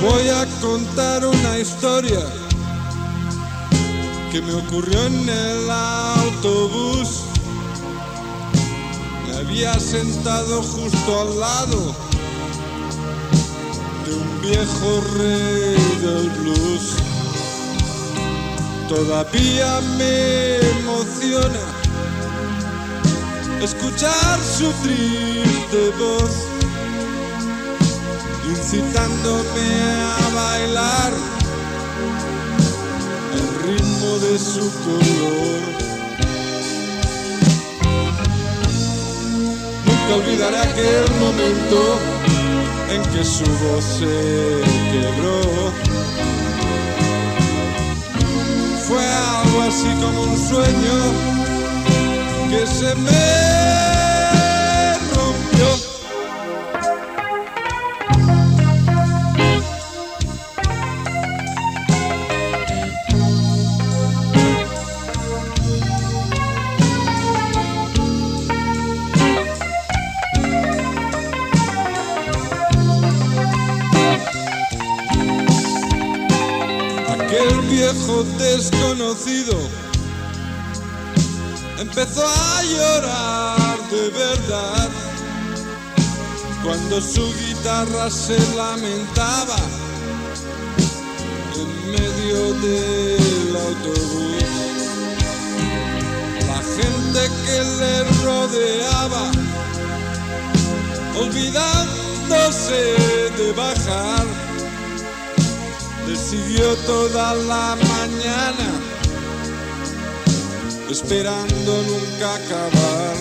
Voy a contar una historia que me ocurrió en el autobús. Me había sentado justo al lado de un viejo rey del blues. Todavía me emociona escuchar su triste voz, incitándome a bailar al ritmo de su color. Nunca olvidaré aquel momento en que su voz se quebró. Fue algo así como un sueño que se me rompió. Aquel viejo desconocido empezó a llorar de verdad cuando su guitarra se lamentaba en medio del autobús. La gente que le rodeaba, olvidándose de bajar, le siguió toda la mañana, esperando nunca acabar.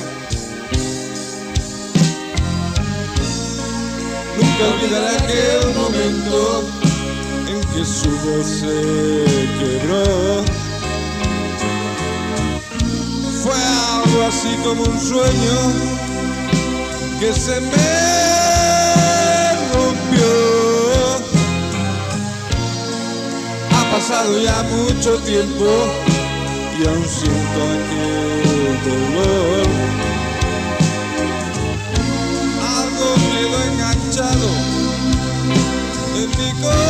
Nunca olvidaré aquel momento en que su voz se quebró. Fue algo así como un sueño que se me rompió. Ha pasado ya mucho tiempo y aún siento aquel dolor. Algo quedó enganchado en mi corazón.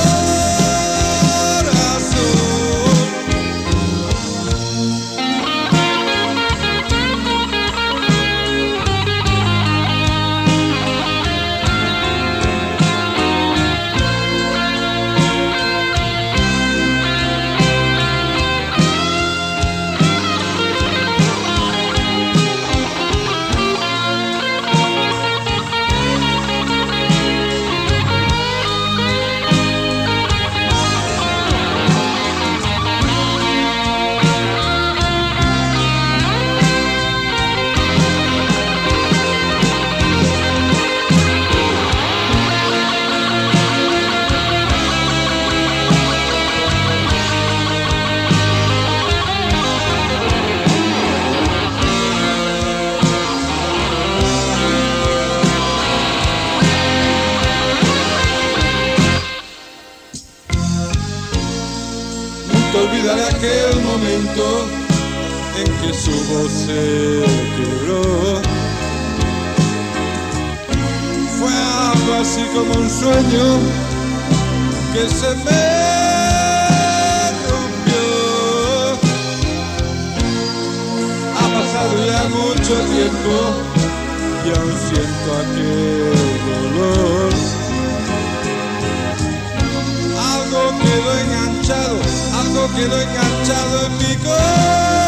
Nunca olvidaré aquel momento en que su voz se quebró. Fue algo así como un sueño que se me rompió. Ha pasado ya mucho tiempo y aún siento aquel dolor. Algo quedó enganchado en mi corazón.